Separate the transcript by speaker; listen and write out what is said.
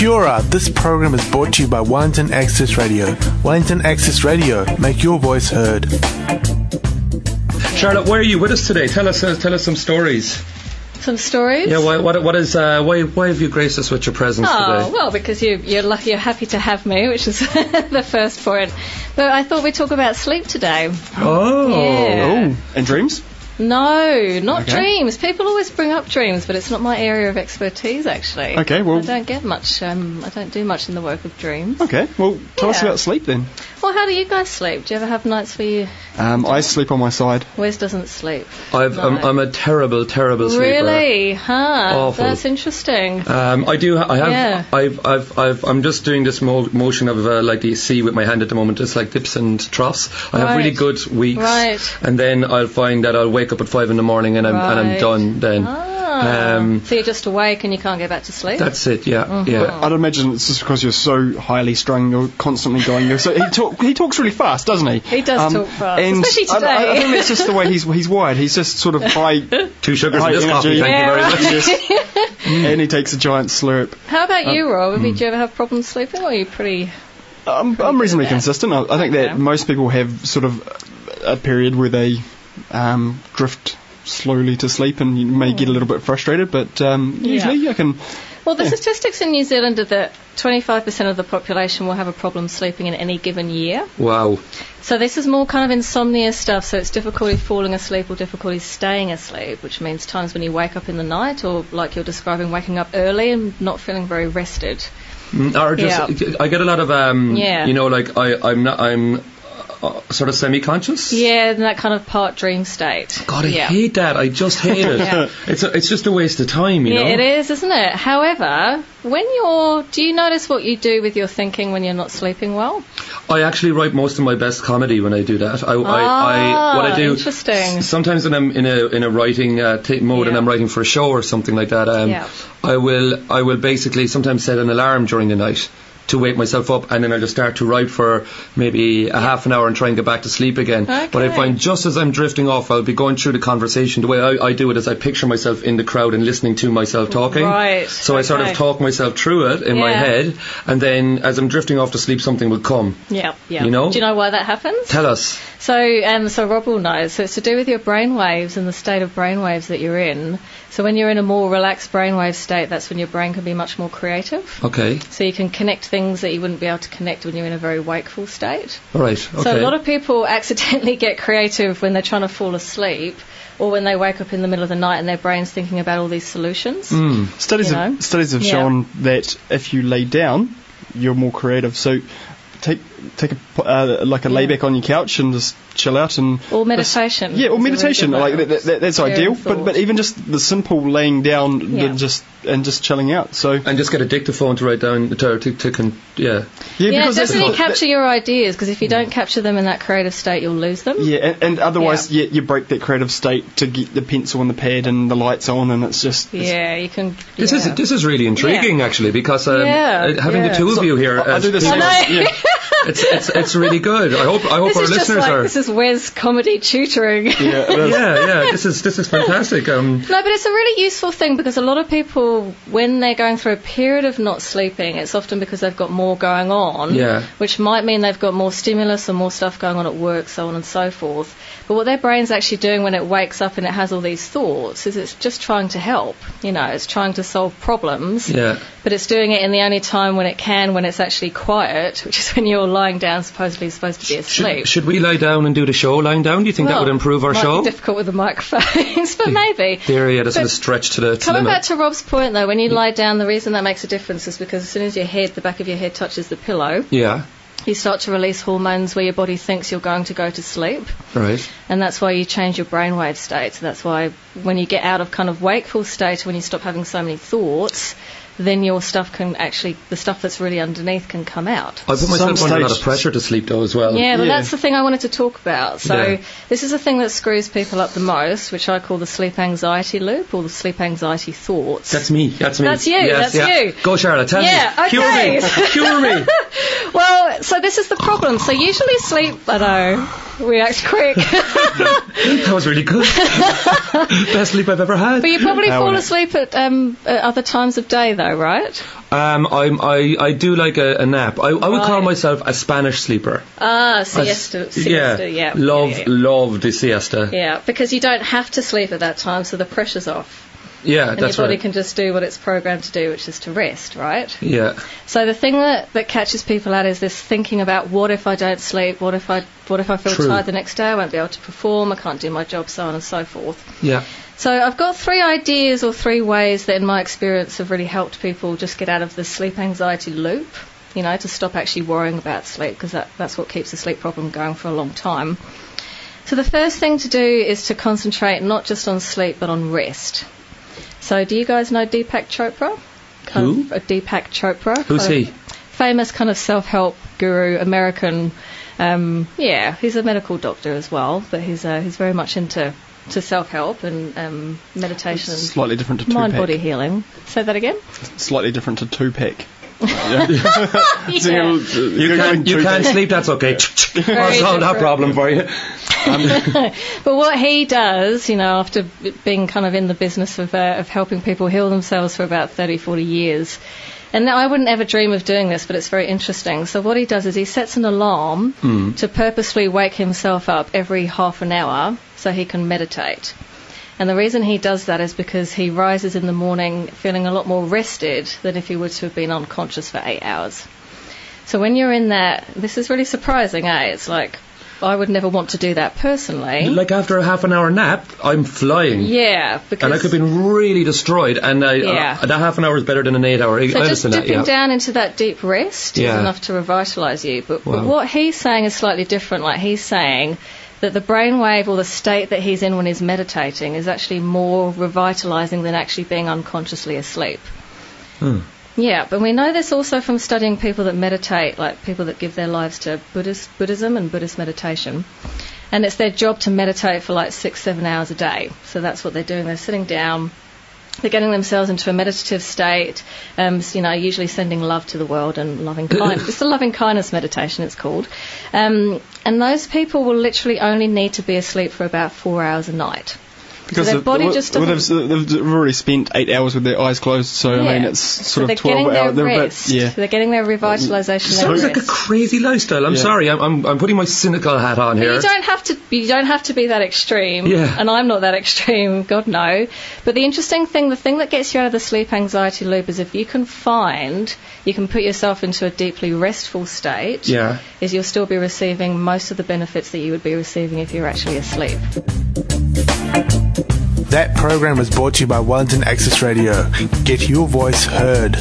Speaker 1: Kia ora, this program is brought to you by Wellington Access Radio. Wellington Access Radio, make your voice heard.
Speaker 2: Charlotte, why are you with us today? Tell us some stories.
Speaker 3: Some stories?
Speaker 2: Yeah, why have you graced us with your presence today?
Speaker 3: Oh, well, because you're lucky, you're happy to have me, which is the first point. But I thought we'd talk about sleep today.
Speaker 2: Oh.
Speaker 3: Yeah.
Speaker 4: And dreams?
Speaker 3: No, not dreams. People always bring up dreams, but it's not my area of expertise, actually.
Speaker 4: Okay, well...
Speaker 3: I don't get much, I don't do much in the work of dreams.
Speaker 4: Okay, well, tell us about sleep then.
Speaker 3: Well, how do you guys sleep? Do you ever have nights where you...
Speaker 4: I sleep on my side.
Speaker 3: Wes doesn't sleep.
Speaker 2: I'm a terrible sleeper.
Speaker 3: Really? Huh.
Speaker 2: Awful.
Speaker 3: That's interesting.
Speaker 2: I do. I have. Yeah. I'm just doing this motion of like the sea with my hand at the moment. It's like dips and troughs. I have really good weeks.
Speaker 3: Right.
Speaker 2: And then I'll find that I'll wake up at 5 a.m. and I'm done then.
Speaker 3: So you're just awake and you can't go back to sleep?
Speaker 2: That's it, yeah. Yeah.
Speaker 4: But I'd imagine it's just because you're so highly strung, you're constantly going. So he talks really fast, doesn't he?
Speaker 3: He does talk fast,
Speaker 4: and
Speaker 3: especially today.
Speaker 4: I think it's just the way he's wired. He's just sort of high...
Speaker 2: 2 sugars
Speaker 4: high
Speaker 2: in this
Speaker 4: energy.
Speaker 2: coffee, thank you very much.
Speaker 4: Yes. And he takes a giant slurp.
Speaker 3: How about you, Rob? Do you ever have problems sleeping, or are you pretty...
Speaker 4: I'm reasonably consistent. I think that most people have sort of a period where they drift slowly to sleep, and you may get a little bit frustrated, but usually I can...
Speaker 3: Well, the statistics in New Zealand are that 25% of the population will have a problem sleeping in any given year.
Speaker 2: Wow.
Speaker 3: So this is more kind of insomnia stuff, so it's difficulty falling asleep or difficulty staying asleep, which means times when you wake up in the night, or like you're describing, waking up early and not feeling very rested.
Speaker 2: Or just, I get a lot of, you know, like I'm sort of semi-conscious.
Speaker 3: Yeah, in that kind of part dream state.
Speaker 2: God, I hate that. I just hate it. It's just a waste of time, you know.
Speaker 3: Yeah, it is, isn't it? However, do you notice what you do with your thinking when you're not sleeping well?
Speaker 2: I actually write most of my best comedy when I do that. What I do.
Speaker 3: Interesting.
Speaker 2: Sometimes when I'm in a writing mode and I'm writing for a show or something like that, I will basically sometimes set an alarm during the night to wake myself up, and then I'll just start to write for maybe a half an hour and try and get back to sleep again. Okay. But I find just as I'm drifting off, I'll be going through the conversation. The way I do it is I picture myself in the crowd and listening to myself talking.
Speaker 3: Right.
Speaker 2: So I sort of talk myself through it in my head, and then as I'm drifting off to sleep, something will come.
Speaker 3: Yeah, yeah.
Speaker 2: You know?
Speaker 3: Do you know why that happens?
Speaker 2: Tell us.
Speaker 3: So Rob will know. So it's to do with your brainwaves and the state of brainwaves that you're in. So when you're in a more relaxed brainwave state, that's when your brain can be much more creative. Okay. So you can connect things that you wouldn't be able to connect when you're in a very wakeful state.
Speaker 2: Right, okay.
Speaker 3: So a lot of people accidentally get creative when they're trying to fall asleep, or when they wake up in the middle of the night and their brain's thinking about all these solutions.
Speaker 4: Studies have shown that if you lay down, you're more creative. So take a lay back on your couch and just chill out
Speaker 3: or meditation.
Speaker 4: Or meditation. Like that's ideal. But even just the simple laying down just chilling out. So
Speaker 2: and just get a dictaphone to write down because
Speaker 3: it doesn't really capture your ideas, because if you don't capture them in that creative state, you'll lose them.
Speaker 4: Yeah, and otherwise you break that creative state to get the pencil and the pad and the lights on, and it's just
Speaker 3: you can.
Speaker 2: This is really intriguing actually, because having the two of you here,
Speaker 4: I do the same.
Speaker 2: It's really good. I hope our listeners are.
Speaker 3: This is Wes comedy tutoring.
Speaker 2: This is fantastic.
Speaker 3: No, but it's a really useful thing, because a lot of people, when they're going through a period of not sleeping, it's often because they've got more going on, which might mean they've got more stimulus and more stuff going on at work, so on and so forth. But what their brain's actually doing when it wakes up and it has all these thoughts is it's just trying to help. You know, it's trying to solve problems. Yeah. But it's doing it in the only time when it can, when it's actually quiet, which is when you're lying down, supposedly supposed to be asleep.
Speaker 2: Should we lie down and do the show lying down? Do you think that would improve our show?
Speaker 3: Might be difficult with the microphones, but maybe.
Speaker 2: That's a stretch to the
Speaker 3: coming
Speaker 2: limit.
Speaker 3: Back to Rob's point, though, when you lie down, the reason that makes a difference is because as soon as the back of your head touches the pillow, you start to release hormones where your body thinks you're going to go to sleep. Right. And that's why you change your brainwave state. So that's why when you get out of kind of wakeful state, when you stop having so many thoughts, then your stuff can actually, the stuff that's really underneath can come out.
Speaker 2: I put myself under a lot of pressure to sleep though as well.
Speaker 3: Yeah, but that's the thing I wanted to talk about. So this is the thing that screws people up the most, which I call the sleep anxiety loop, or the sleep anxiety thoughts.
Speaker 2: That's me.
Speaker 3: That's you.
Speaker 2: Yes,
Speaker 3: that's you.
Speaker 2: Go, Charlotte. Tell me.
Speaker 3: Okay.
Speaker 2: Cure me.
Speaker 3: Well, So this is the problem. So usually sleep, I know, we act quick.
Speaker 2: That was really good. Best sleep I've ever had.
Speaker 3: But you probably fall asleep at other times of day though, right?
Speaker 2: I do like a nap. I would call myself a Spanish sleeper.
Speaker 3: Siesta, yeah.
Speaker 2: Love the siesta.
Speaker 3: Yeah, because you don't have to sleep at that time, so the pressure's off.
Speaker 2: Yeah,
Speaker 3: and
Speaker 2: that's
Speaker 3: your body
Speaker 2: right.
Speaker 3: can just do what it's programmed to do, which is to rest, right?
Speaker 2: Yeah.
Speaker 3: So the thing that catches people out is this thinking about, what if I don't sleep? What if I feel tired the next day? I won't be able to perform. I can't do my job, so on and so forth.
Speaker 2: Yeah.
Speaker 3: So I've got 3 ideas or 3 ways that in my experience have really helped people just get out of the sleep anxiety loop, to stop actually worrying about sleep, because that's what keeps the sleep problem going for a long time. So the first thing to do is to concentrate not just on sleep but on rest. So do you guys know Deepak Chopra?
Speaker 2: Who?
Speaker 3: Deepak Chopra.
Speaker 2: Who's he?
Speaker 3: Famous kind of self-help guru, American. He's a medical doctor as well, but he's very much into self-help and meditation.
Speaker 4: It's slightly different to Tupac.
Speaker 3: Mind-body healing. Say that again?
Speaker 4: Slightly different to Tupac.
Speaker 2: Yeah. You can't sleep, that's okay. I'll solve that problem for you.
Speaker 3: But what he does, after being kind of in the business of helping people heal themselves for about 30, 40 years, and I wouldn't ever dream of doing this, but it's very interesting. So what he does is he sets an alarm to purposely wake himself up every half an hour so he can meditate. And the reason he does that is because he rises in the morning feeling a lot more rested than if he were to have been unconscious for 8 hours. So when you're in that, this is really surprising, It's like, I would never want to do that personally.
Speaker 2: Like after a half an hour nap, I'm flying.
Speaker 3: Yeah, because...
Speaker 2: And I could have been really destroyed, and that half an hour is better than an 8 hour.
Speaker 3: So just dipping down into that deep rest is enough to revitalise you. But what he's saying is slightly different. Like, he's saying that the brainwave or the state that he's in when he's meditating is actually more revitalising than actually being unconsciously asleep. Yeah, but we know this also from studying people that meditate, like people that give their lives to Buddhism and Buddhist meditation. And it's their job to meditate for like 6-7 hours a day. So that's what they're doing. They're sitting down, they're getting themselves into a meditative state, usually sending love to the world and loving kindness. It's a loving kindness meditation, it's called. And those people will literally only need to be asleep for about 4 hours a night.
Speaker 4: Because
Speaker 3: so their body just doesn't...
Speaker 4: they've already spent 8 hours with their eyes closed, so I mean, it's sort of 12 hours.
Speaker 3: They're getting their revitalisation.
Speaker 2: Sounds like a crazy lifestyle. I'm sorry, I'm putting my cynical hat on here.
Speaker 3: You don't have to be that extreme.
Speaker 2: Yeah.
Speaker 3: And I'm not that extreme, God no. But the interesting thing, the thing that gets you out of the sleep anxiety loop is if you can put yourself into a deeply restful state, is you'll still be receiving most of the benefits that you would be receiving if you're actually asleep.
Speaker 1: That program was brought to you by Wellington Access Radio. Get your voice heard.